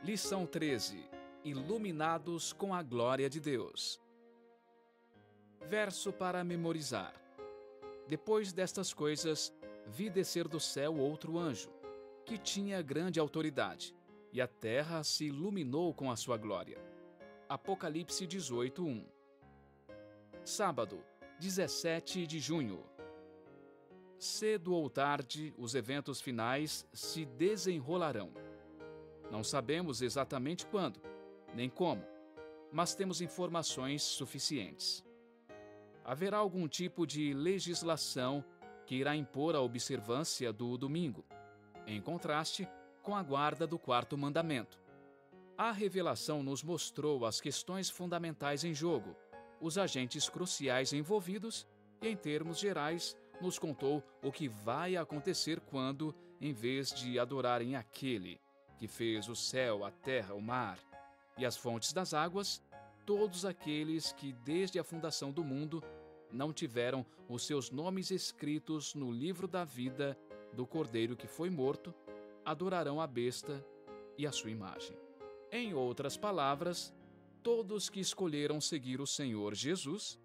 Lição 13. Iluminados com a glória de Deus. Verso para memorizar. Depois destas coisas, vi descer do céu outro anjo, que tinha grande autoridade, e a terra se iluminou com a sua glória. Apocalipse 18:1. Sábado, 17 de junho. Cedo ou tarde, os eventos finais se desenrolarão. Não sabemos exatamente quando, nem como, mas temos informações suficientes. Haverá algum tipo de legislação que irá impor a observância do domingo, em contraste com a guarda do quarto mandamento. A revelação nos mostrou as questões fundamentais em jogo, os agentes cruciais envolvidos e, em termos gerais, nos contou o que vai acontecer quando, em vez de adorarem aquele que fez o céu, a terra, o mar e as fontes das águas, todos aqueles que, desde a fundação do mundo, não tiveram os seus nomes escritos no livro da vida do Cordeiro que foi morto, adorarão a besta e a sua imagem. Em outras palavras, todos que escolheram seguir o Senhor Jesus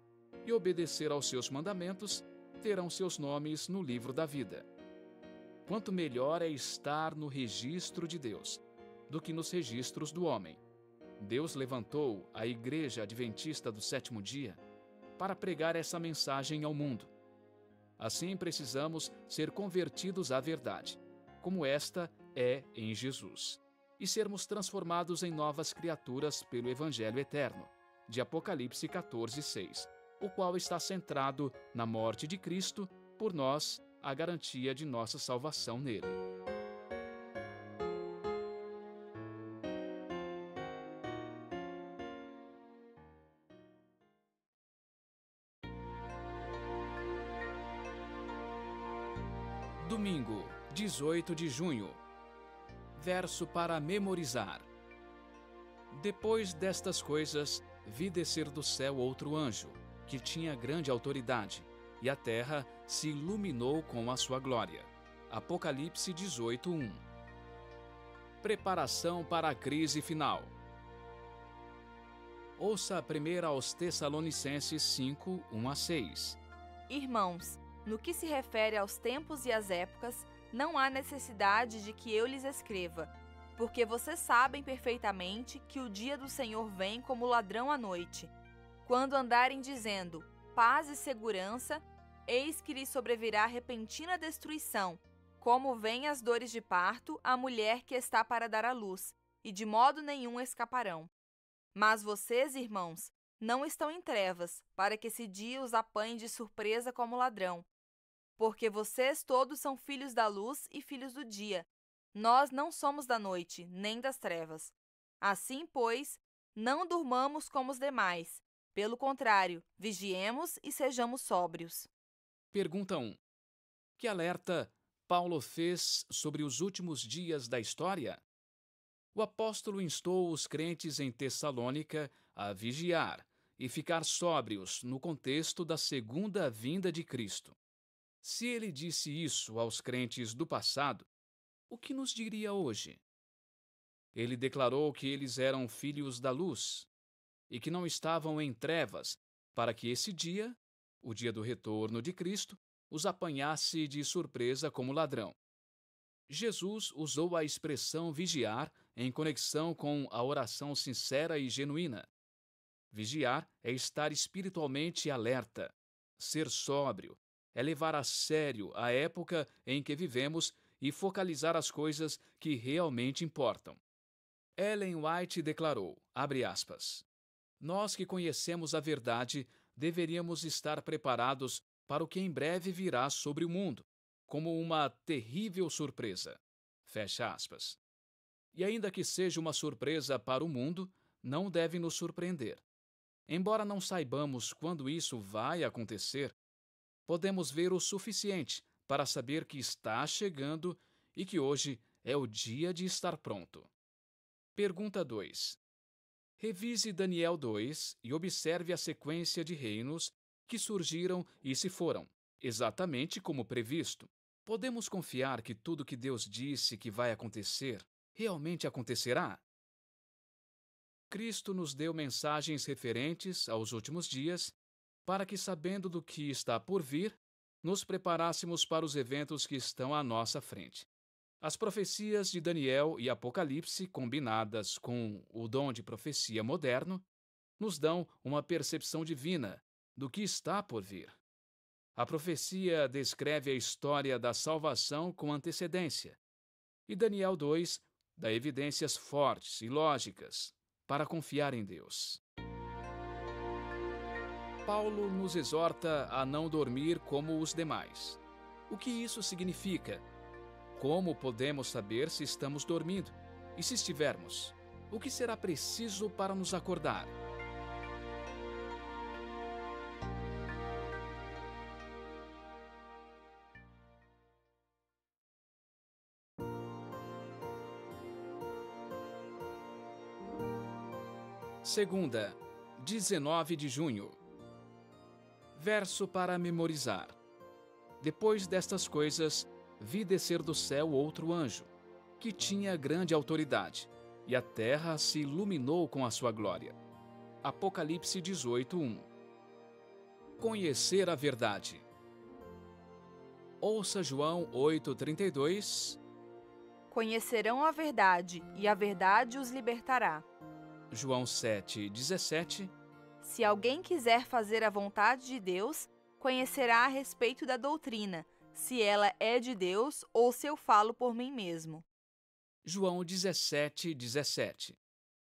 e obedecer aos seus mandamentos terão seus nomes no livro da vida. Quanto melhor é estar no registro de Deus do que nos registros do homem. Deus levantou a Igreja Adventista do Sétimo Dia para pregar essa mensagem ao mundo. Assim, precisamos ser convertidos à verdade, como esta é em Jesus, e sermos transformados em novas criaturas pelo Evangelho Eterno, de Apocalipse 14:6, o qual está centrado na morte de Cristo, por nós, a garantia de nossa salvação nele. Domingo, 18 de junho. Verso para memorizar. Depois destas coisas, vi descer do céu outro anjo, que tinha grande autoridade, e a terra se iluminou com a sua glória. Apocalipse 18:1. Preparação para a crise final. Ouça a primeira aos Tessalonicenses 5:1-6. Irmãos, no que se refere aos tempos e às épocas, não há necessidade de que eu lhes escreva, porque vocês sabem perfeitamente que o dia do Senhor vem como ladrão à noite. Quando andarem dizendo paz e segurança, eis que lhes sobrevirá repentina destruição, como vêm as dores de parto à mulher que está para dar à luz, e de modo nenhum escaparão. Mas vocês, irmãos, não estão em trevas, para que esse dia os apanhe de surpresa como ladrão. Porque vocês todos são filhos da luz e filhos do dia. Nós não somos da noite, nem das trevas. Assim, pois, não durmamos como os demais. Pelo contrário, vigiemos e sejamos sóbrios. Pergunta 1. Que alerta Paulo fez sobre os últimos dias da história? O apóstolo instou os crentes em Tessalônica a vigiar e ficar sóbrios no contexto da segunda vinda de Cristo. Se ele disse isso aos crentes do passado, o que nos diria hoje? Ele declarou que eles eram filhos da luz e que não estavam em trevas, para que esse dia, o dia do retorno de Cristo, os apanhasse de surpresa como ladrão. Jesus usou a expressão vigiar em conexão com a oração sincera e genuína. Vigiar é estar espiritualmente alerta. Ser sóbrio é levar a sério a época em que vivemos e focalizar as coisas que realmente importam. Ellen White declarou, abre aspas, nós que conhecemos a verdade deveríamos estar preparados para o que em breve virá sobre o mundo, como uma terrível surpresa. Fecha aspas. E ainda que seja uma surpresa para o mundo, não deve nos surpreender. Embora não saibamos quando isso vai acontecer, podemos ver o suficiente para saber que está chegando e que hoje é o dia de estar pronto. Pergunta 2. Revise Daniel 2 e observe a sequência de reinos que surgiram e se foram, exatamente como previsto. Podemos confiar que tudo que Deus disse que vai acontecer realmente acontecerá? Cristo nos deu mensagens referentes aos últimos dias, para que, sabendo do que está por vir, nos preparássemos para os eventos que estão à nossa frente. As profecias de Daniel e Apocalipse, combinadas com o dom de profecia moderno, nos dão uma percepção divina do que está por vir. A profecia descreve a história da salvação com antecedência, e Daniel 2 dá evidências fortes e lógicas para confiar em Deus. Paulo nos exorta a não dormir como os demais. O que isso significa? Como podemos saber se estamos dormindo? E se estivermos, o que será preciso para nos acordar? Segunda, 19 de junho. Verso para memorizar. Depois destas coisas, vi descer do céu outro anjo, que tinha grande autoridade, e a terra se iluminou com a sua glória. Apocalipse 18:1. Conhecer a verdade. Ouça João 8:32. Conhecerão a verdade, e a verdade os libertará. João 7:17. Se alguém quiser fazer a vontade de Deus, conhecerá a respeito da doutrina, se ela é de Deus ou se eu falo por mim mesmo. João 17:17.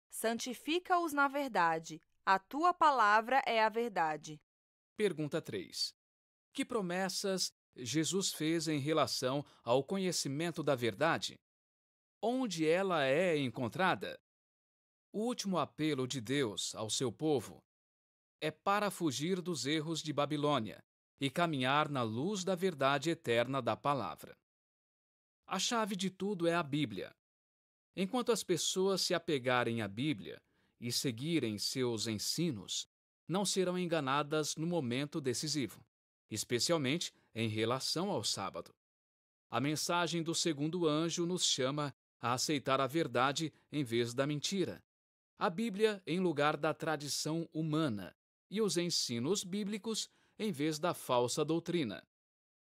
Santifica-os na verdade. A tua palavra é a verdade. Pergunta 3. Que promessas Jesus fez em relação ao conhecimento da verdade? Onde ela é encontrada? O último apelo de Deus ao seu povo é para fugir dos erros de Babilônia e caminhar na luz da verdade eterna da palavra. A chave de tudo é a Bíblia. Enquanto as pessoas se apegarem à Bíblia e seguirem seus ensinos, não serão enganadas no momento decisivo, especialmente em relação ao sábado. A mensagem do segundo anjo nos chama a aceitar a verdade em vez da mentira, a Bíblia em lugar da tradição humana e os ensinos bíblicos em vez da falsa doutrina.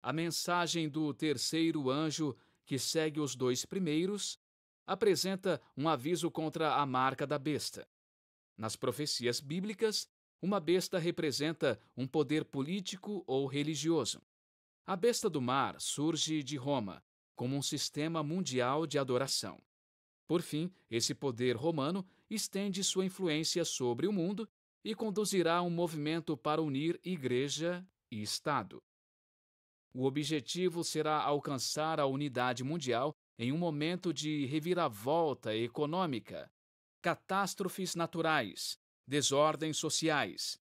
A mensagem do terceiro anjo, que segue os dois primeiros, apresenta um aviso contra a marca da besta. Nas profecias bíblicas, uma besta representa um poder político ou religioso. A besta do mar surge de Roma, como um sistema mundial de adoração. Por fim, esse poder romano estende sua influência sobre o mundo e conduzirá um movimento para unir Igreja e Estado. O objetivo será alcançar a unidade mundial em um momento de reviravolta econômica, catástrofes naturais, desordens sociais,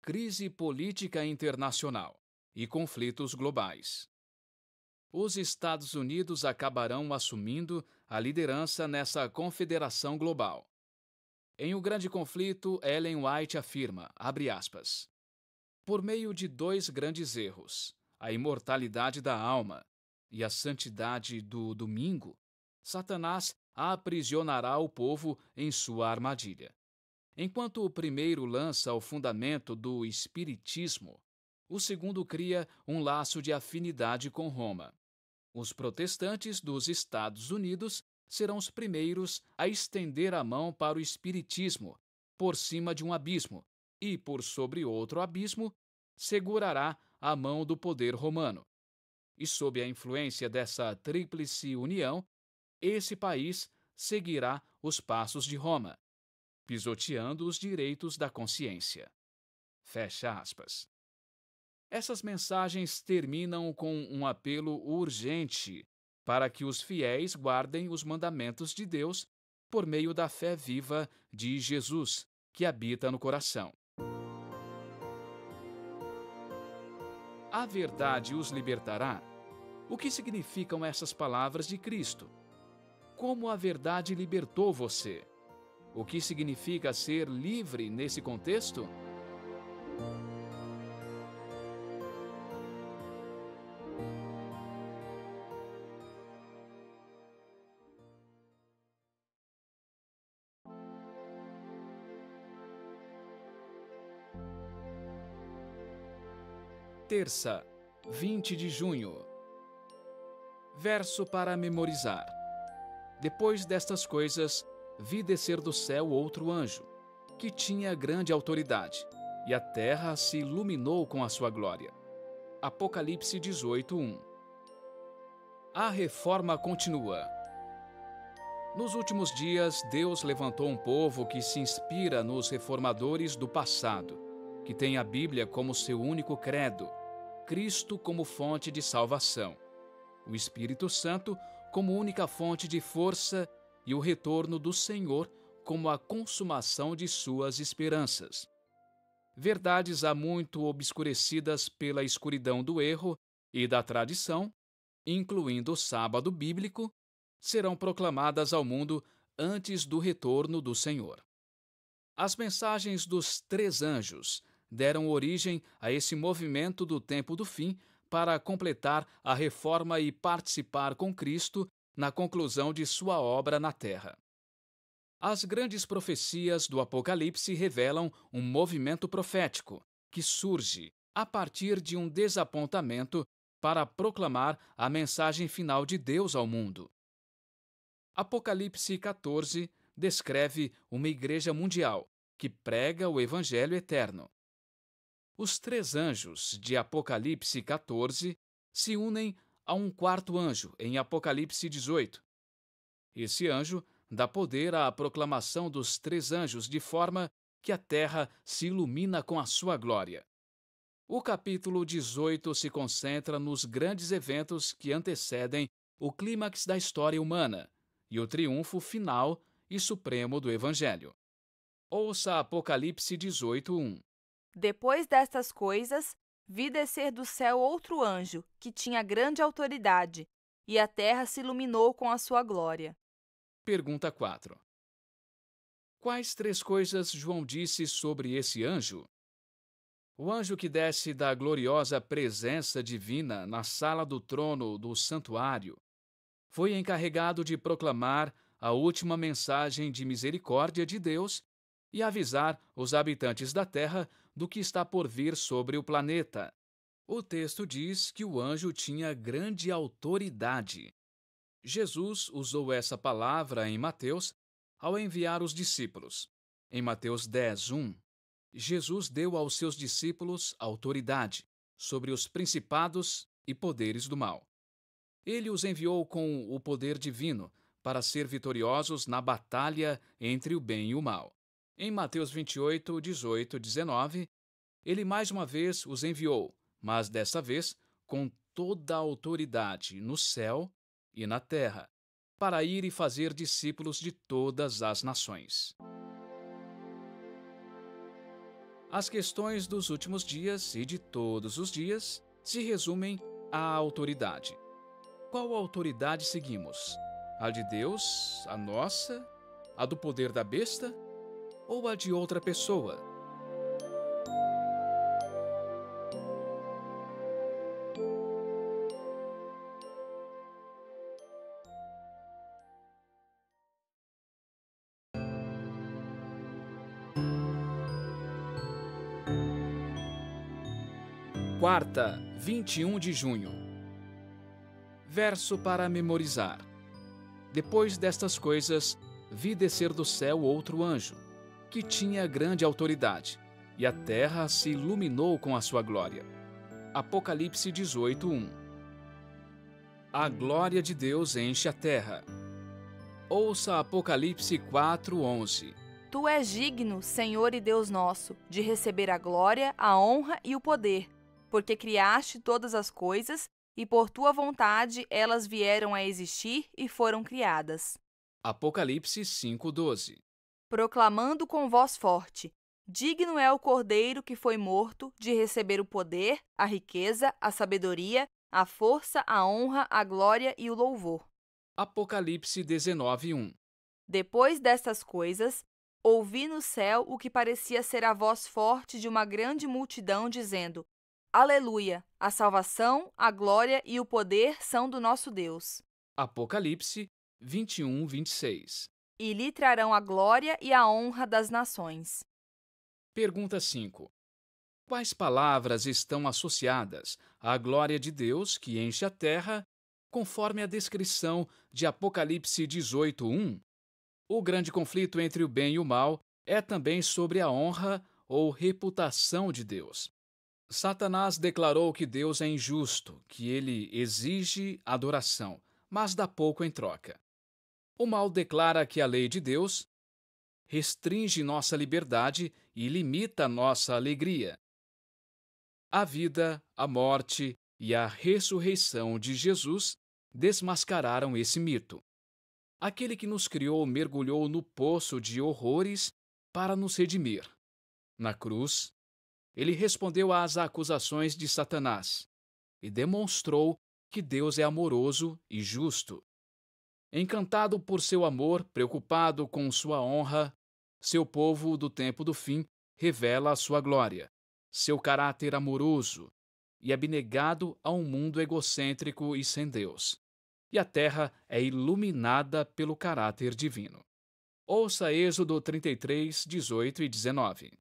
crise política internacional e conflitos globais. Os Estados Unidos acabarão assumindo a liderança nessa confederação global. Em O Grande Conflito, Ellen White afirma, abre aspas, por meio de dois grandes erros, a imortalidade da alma e a santidade do domingo, Satanás aprisionará o povo em sua armadilha. Enquanto o primeiro lança o fundamento do espiritismo, o segundo cria um laço de afinidade com Roma. Os protestantes dos Estados Unidos serão os primeiros a estender a mão para o espiritismo, por cima de um abismo, e por sobre outro abismo, segurará a mão do poder romano. E sob a influência dessa tríplice união, esse país seguirá os passos de Roma, pisoteando os direitos da consciência. Fecha aspas. Essas mensagens terminam com um apelo urgente para que os fiéis guardem os mandamentos de Deus por meio da fé viva de Jesus, que habita no coração. A verdade os libertará? O que significam essas palavras de Cristo? Como a verdade libertou você? O que significa ser livre nesse contexto? Terça, 20 de junho. Verso para memorizar. Depois destas coisas, vi descer do céu outro anjo, que tinha grande autoridade, e a terra se iluminou com a sua glória. Apocalipse 18:1. A reforma continua. Nos últimos dias, Deus levantou um povo que se inspira nos reformadores do passado, que tem a Bíblia como seu único credo, Cristo como fonte de salvação, o Espírito Santo como única fonte de força e o retorno do Senhor como a consumação de suas esperanças. Verdades há muito obscurecidas pela escuridão do erro e da tradição, incluindo o sábado bíblico, serão proclamadas ao mundo antes do retorno do Senhor. As mensagens dos 3 anjos deram origem a esse movimento do tempo do fim para completar a reforma e participar com Cristo na conclusão de sua obra na terra. As grandes profecias do Apocalipse revelam um movimento profético que surge a partir de um desapontamento para proclamar a mensagem final de Deus ao mundo. Apocalipse 14 descreve uma igreja mundial que prega o Evangelho eterno. Os 3 anjos de Apocalipse 14 se unem a um 4º anjo em Apocalipse 18. Esse anjo dá poder à proclamação dos 3 anjos de forma que a terra se ilumina com a sua glória. O capítulo 18 se concentra nos grandes eventos que antecedem o clímax da história humana e o triunfo final e supremo do Evangelho. Ouça Apocalipse 18:1. Depois destas coisas, vi descer do céu outro anjo, que tinha grande autoridade, e a terra se iluminou com a sua glória. Pergunta 4. Quais 3 coisas João disse sobre esse anjo? O anjo que desce da gloriosa presença divina na sala do trono do santuário foi encarregado de proclamar a última mensagem de misericórdia de Deus e avisar os habitantes da terra do que está por vir sobre o planeta. O texto diz que o anjo tinha grande autoridade. Jesus usou essa palavra em Mateus ao enviar os discípulos. Em Mateus 10:1, Jesus deu aos seus discípulos autoridade sobre os principados e poderes do mal. Ele os enviou com o poder divino para ser vitoriosos na batalha entre o bem e o mal. Em Mateus 28, 18 e 19, ele mais uma vez os enviou, mas dessa vez com toda a autoridade no céu e na terra, para ir e fazer discípulos de todas as nações. As questões dos últimos dias e de todos os dias se resumem à autoridade. Qual autoridade seguimos? A de Deus, a nossa, a do poder da besta ou a de outra pessoa? Quarta, 21 de junho. Verso para memorizar. Depois destas coisas, vi descer do céu outro anjo, que tinha grande autoridade, e a terra se iluminou com a sua glória. Apocalipse 18:1. A glória de Deus enche a terra. Ouça Apocalipse 4:11. Tu és digno, Senhor e Deus nosso, de receber a glória, a honra e o poder, porque criaste todas as coisas, e por tua vontade elas vieram a existir e foram criadas. Apocalipse 5:12. Proclamando com voz forte: digno é o Cordeiro que foi morto de receber o poder, a riqueza, a sabedoria, a força, a honra, a glória e o louvor. Apocalipse 19:1. Depois destas coisas, ouvi no céu o que parecia ser a voz forte de uma grande multidão, dizendo: Aleluia! A salvação, a glória e o poder são do nosso Deus. Apocalipse 21:26. E lhe trarão a glória e a honra das nações. Pergunta 5. Quais palavras estão associadas à glória de Deus que enche a terra, conforme a descrição de Apocalipse 18:1? O grande conflito entre o bem e o mal é também sobre a honra ou reputação de Deus. Satanás declarou que Deus é injusto, que ele exige adoração, mas dá pouco em troca. O mal declara que a lei de Deus restringe nossa liberdade e limita nossa alegria. A vida, a morte e a ressurreição de Jesus desmascararam esse mito. Aquele que nos criou mergulhou no poço de horrores para nos redimir. Na cruz, ele respondeu às acusações de Satanás e demonstrou que Deus é amoroso e justo. Encantado por seu amor, preocupado com sua honra, seu povo do tempo do fim revela a sua glória, seu caráter amoroso e abnegado a um mundo egocêntrico e sem Deus. E a terra é iluminada pelo caráter divino. Ouça Êxodo 33, 18 e 19.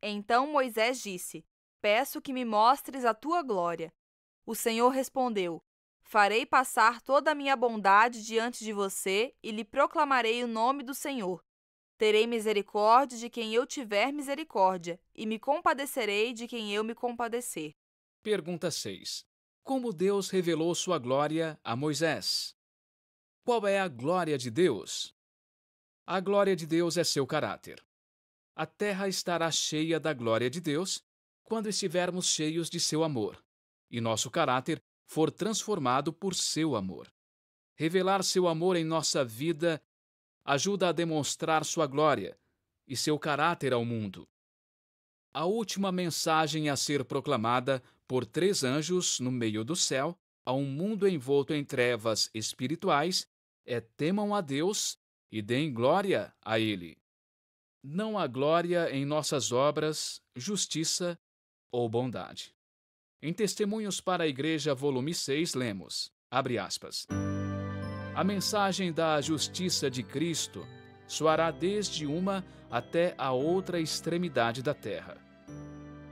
Então Moisés disse: Peço que me mostres a tua glória. O Senhor respondeu: Farei passar toda a minha bondade diante de você e lhe proclamarei o nome do Senhor. Terei misericórdia de quem eu tiver misericórdia, e me compadecerei de quem eu me compadecer. Pergunta 6. Como Deus revelou sua glória a Moisés? Qual é a glória de Deus? A glória de Deus é seu caráter. A terra estará cheia da glória de Deus quando estivermos cheios de seu amor, e nosso caráter for transformado por seu amor. Revelar seu amor em nossa vida ajuda a demonstrar sua glória e seu caráter ao mundo. A última mensagem a ser proclamada por 3 anjos no meio do céu, a um mundo envolto em trevas espirituais, é: temam a Deus e deem glória a Ele. Não há glória em nossas obras, justiça ou bondade. Em Testemunhos para a Igreja, volume 6, lemos, abre aspas, a mensagem da justiça de Cristo soará desde uma até a outra extremidade da terra.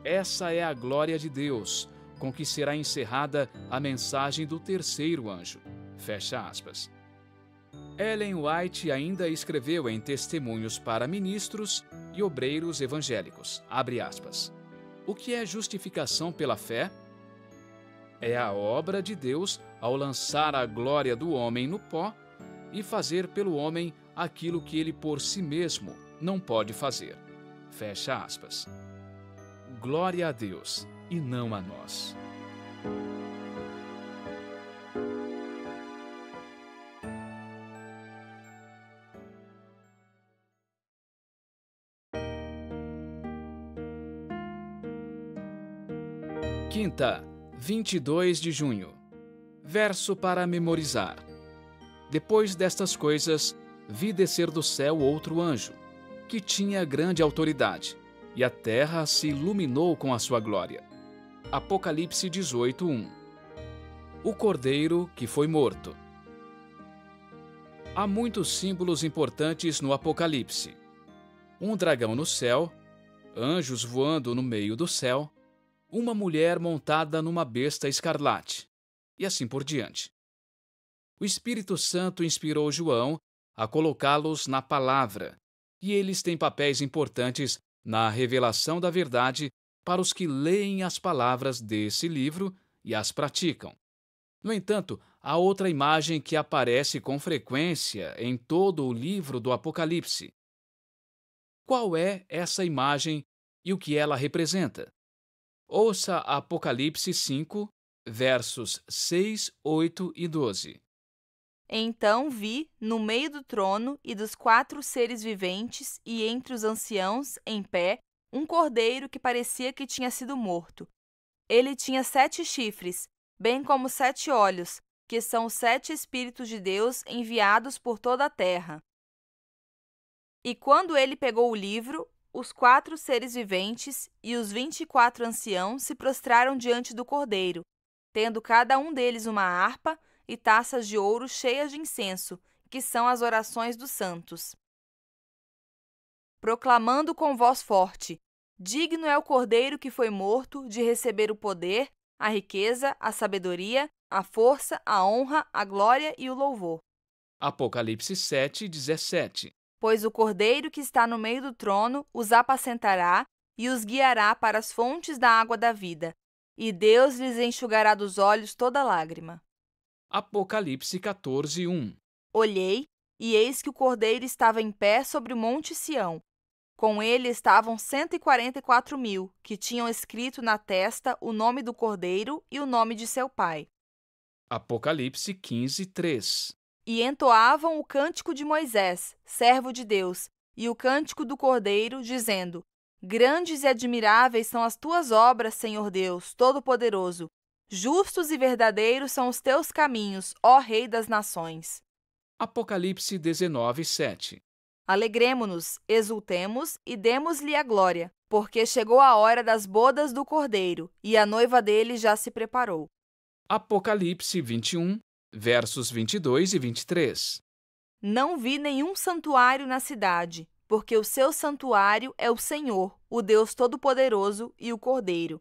Essa é a glória de Deus, com que será encerrada a mensagem do 3º anjo. Fecha aspas. Ellen White ainda escreveu em Testemunhos para Ministros e Obreiros Evangélicos, abre aspas, o que é justificação pela fé? É a obra de Deus ao lançar a glória do homem no pó e fazer pelo homem aquilo que ele por si mesmo não pode fazer. Fecha aspas. Glória a Deus e não a nós. Quinta, 22 de junho. Verso para memorizar. Depois destas coisas, vi descer do céu outro anjo, que tinha grande autoridade, e a terra se iluminou com a sua glória. Apocalipse 18:1. O cordeiro que foi morto. Há muitos símbolos importantes no Apocalipse. Um dragão no céu, anjos voando no meio do céu, uma mulher montada numa besta escarlate, e assim por diante. O Espírito Santo inspirou João a colocá-los na palavra, e eles têm papéis importantes na revelação da verdade para os que leem as palavras desse livro e as praticam. No entanto, há outra imagem que aparece com frequência em todo o livro do Apocalipse. Qual é essa imagem e o que ela representa? Ouça Apocalipse 5, versos 6, 8 e 12. Então vi, no meio do trono e dos 4 seres viventes e entre os anciãos, em pé, um cordeiro que parecia que tinha sido morto. Ele tinha 7 chifres, bem como 7 olhos, que são os 7 Espíritos de Deus enviados por toda a terra. E quando ele pegou o livro, os 4 seres viventes e os 24 anciãos se prostraram diante do cordeiro, tendo cada um deles uma harpa e taças de ouro cheias de incenso, que são as orações dos santos. Proclamando com voz forte: Digno é o cordeiro que foi morto de receber o poder, a riqueza, a sabedoria, a força, a honra, a glória e o louvor. Apocalipse 7:17. Pois o cordeiro que está no meio do trono os apacentará e os guiará para as fontes da água da vida, e Deus lhes enxugará dos olhos toda lágrima. Apocalipse 14:1. Olhei, e eis que o cordeiro estava em pé sobre o monte Sião. Com ele estavam 144.000, que tinham escrito na testa o nome do cordeiro e o nome de seu pai. Apocalipse 15:3. E entoavam o cântico de Moisés, servo de Deus, e o cântico do cordeiro, dizendo: Grandes e admiráveis são as tuas obras, Senhor Deus, Todo-Poderoso. Justos e verdadeiros são os teus caminhos, ó Rei das Nações. Apocalipse 19:7. Alegremo-nos, exultemos e demos-lhe a glória, porque chegou a hora das bodas do Cordeiro, e a noiva dele já se preparou. Apocalipse 21, versos 22 e 23. Não vi nenhum santuário na cidade, porque o seu santuário é o Senhor, o Deus Todo-Poderoso e o Cordeiro.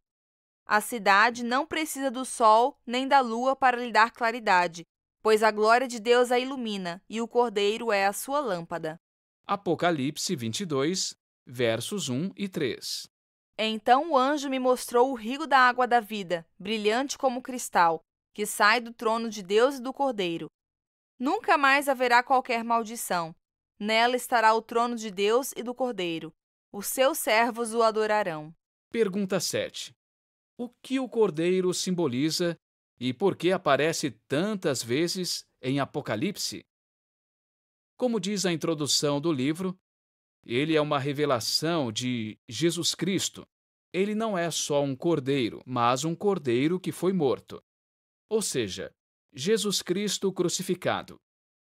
A cidade não precisa do sol nem da lua para lhe dar claridade, pois a glória de Deus a ilumina, e o Cordeiro é a sua lâmpada. Apocalipse 22, versos 1 e 3. Então o anjo me mostrou o rio da água da vida, brilhante como cristal, que sai do trono de Deus e do Cordeiro. Nunca mais haverá qualquer maldição. Nela estará o trono de Deus e do Cordeiro. Os seus servos o adorarão. Pergunta 7. O que o cordeiro simboliza e por que aparece tantas vezes em Apocalipse? Como diz a introdução do livro, ele é uma revelação de Jesus Cristo. Ele não é só um cordeiro, mas um cordeiro que foi morto. Ou seja, Jesus Cristo crucificado.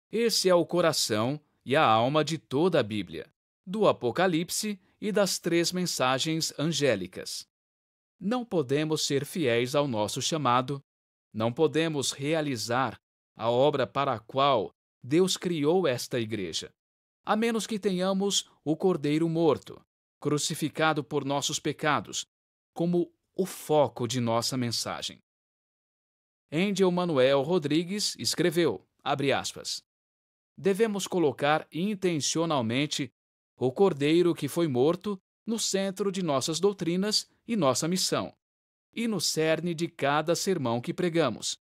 Esse é o coração e a alma de toda a Bíblia, do Apocalipse e das 3 mensagens angélicas. Não podemos ser fiéis ao nosso chamado, não podemos realizar a obra para a qual Deus criou esta igreja, a menos que tenhamos o Cordeiro morto, crucificado por nossos pecados, como o foco de nossa mensagem. Angel Manuel Rodrigues escreveu, abre aspas, devemos colocar intencionalmente o Cordeiro que foi morto no centro de nossas doutrinas e nossa missão, e no cerne de cada sermão que pregamos,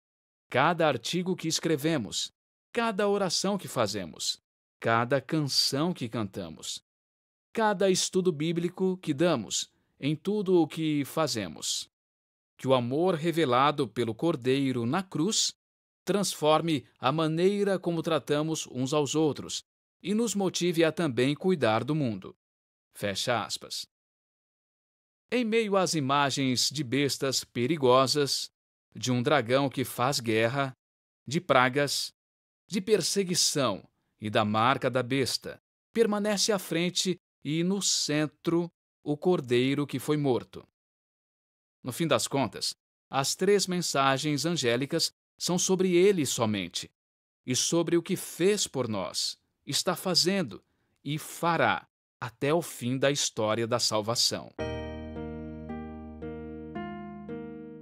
cada artigo que escrevemos, cada oração que fazemos, cada canção que cantamos, cada estudo bíblico que damos, em tudo o que fazemos. Que o amor revelado pelo Cordeiro na cruz transforme a maneira como tratamos uns aos outros e nos motive a também cuidar do mundo. Fecha aspas. Em meio às imagens de bestas perigosas, de um dragão que faz guerra, de pragas, de perseguição e da marca da besta, permanece à frente e no centro o Cordeiro que foi morto. No fim das contas, as 3 mensagens angélicas são sobre ele somente, e sobre o que fez por nós, está fazendo e fará até o fim da história da salvação.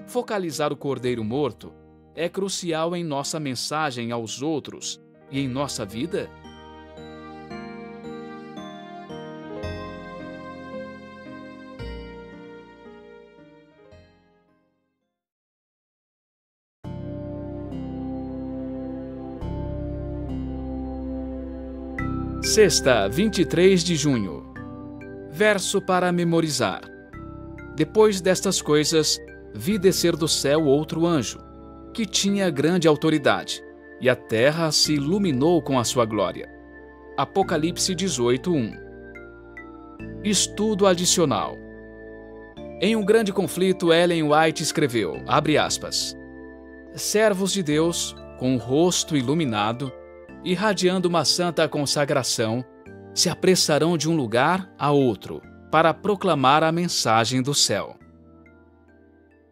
Focalizar o Cordeiro morto é crucial em nossa mensagem aos outros e em nossa vida? Sexta, 23 de junho. Verso para memorizar. Depois destas coisas, vi descer do céu outro anjo, que tinha grande autoridade, e a terra se iluminou com a sua glória. Apocalipse 18:1. Estudo adicional. Em um grande conflito, Ellen White escreveu, abre aspas, servos de Deus, com o rosto iluminado, irradiando uma santa consagração, se apressarão de um lugar a outro para proclamar a mensagem do céu.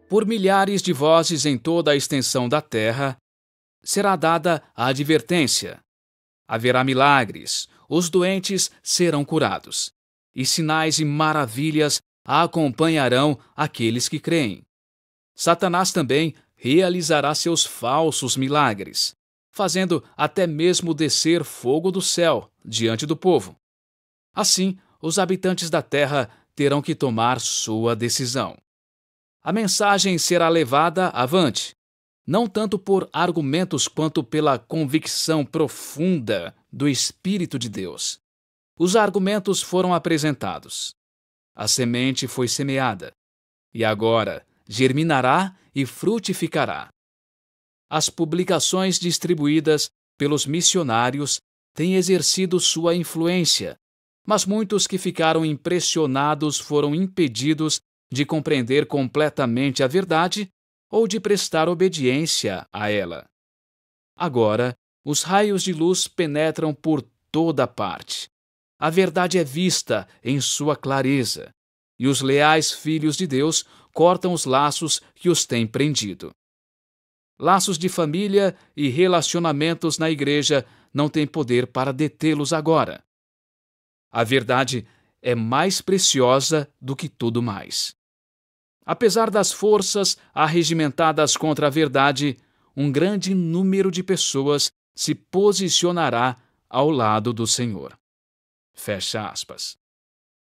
Por milhares de vozes em toda a extensão da terra, será dada a advertência. Haverá milagres, os doentes serão curados, e sinais e maravilhas acompanharão aqueles que creem. Satanás também realizará seus falsos milagres, fazendo até mesmo descer fogo do céu diante do povo. Assim, os habitantes da terra terão que tomar sua decisão. A mensagem será levada avante, não tanto por argumentos quanto pela convicção profunda do Espírito de Deus. Os argumentos foram apresentados. A semente foi semeada, e agora germinará e frutificará. As publicações distribuídas pelos missionários têm exercido sua influência, mas muitos que ficaram impressionados foram impedidos de compreender completamente a verdade ou de prestar obediência a ela. Agora, os raios de luz penetram por toda parte. A verdade é vista em sua clareza, e os leais filhos de Deus cortam os laços que os têm prendido. Laços de família e relacionamentos na igreja não têm poder para detê-los agora. A verdade é mais preciosa do que tudo mais. Apesar das forças arregimentadas contra a verdade, um grande número de pessoas se posicionará ao lado do Senhor. Fecha aspas.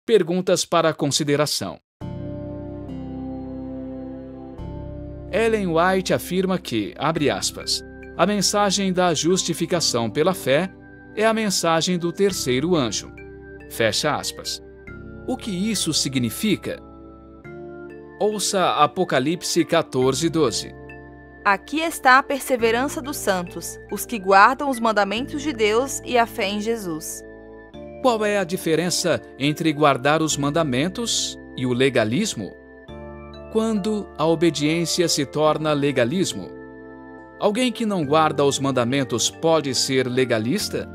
Perguntas para consideração. Ellen White afirma que, abre aspas, a mensagem da justificação pela fé é a mensagem do terceiro anjo. Fecha aspas. O que isso significa? Ouça Apocalipse 14:12. Aqui está a perseverança dos santos, os que guardam os mandamentos de Deus e a fé em Jesus. Qual é a diferença entre guardar os mandamentos e o legalismo? Quando a obediência se torna legalismo? Alguém que não guarda os mandamentos pode ser legalista?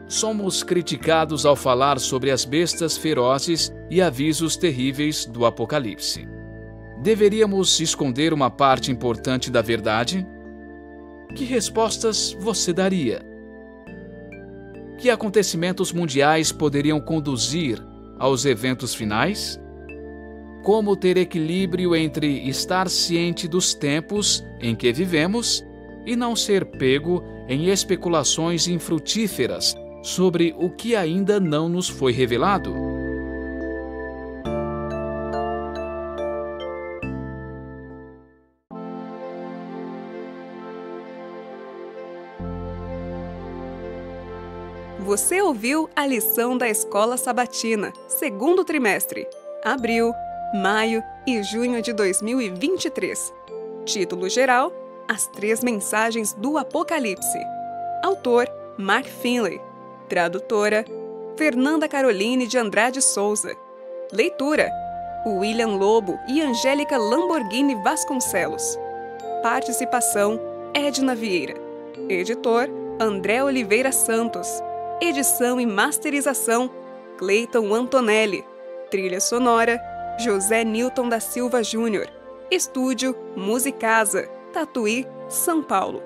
Somos criticados ao falar sobre as bestas ferozes e avisos terríveis do Apocalipse. Deveríamos esconder uma parte importante da verdade? Que respostas você daria? Que acontecimentos mundiais poderiam conduzir aos eventos finais? Como ter equilíbrio entre estar ciente dos tempos em que vivemos e não ser pego em especulações infrutíferas sobre o que ainda não nos foi revelado? Você ouviu a lição da Escola Sabatina, segundo trimestre, abril, maio e junho de 2023. Título geral: As Três Mensagens do Apocalipse. Autor: Mark Finley. Tradutora: Fernanda Caroline de Andrade Souza. Leitura: William Lobo e Angélica Lamborghini Vasconcelos. Participação: Edna Vieira. Editor: André Oliveira Santos. Edição e masterização: Cleiton Antonelli. Trilha sonora: José Nilton da Silva Júnior. Estúdio Musicasa, Tatuí, São Paulo.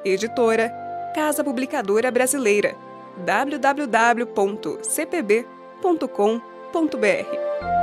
Editora: Casa Publicadora Brasileira. www.cpb.com.br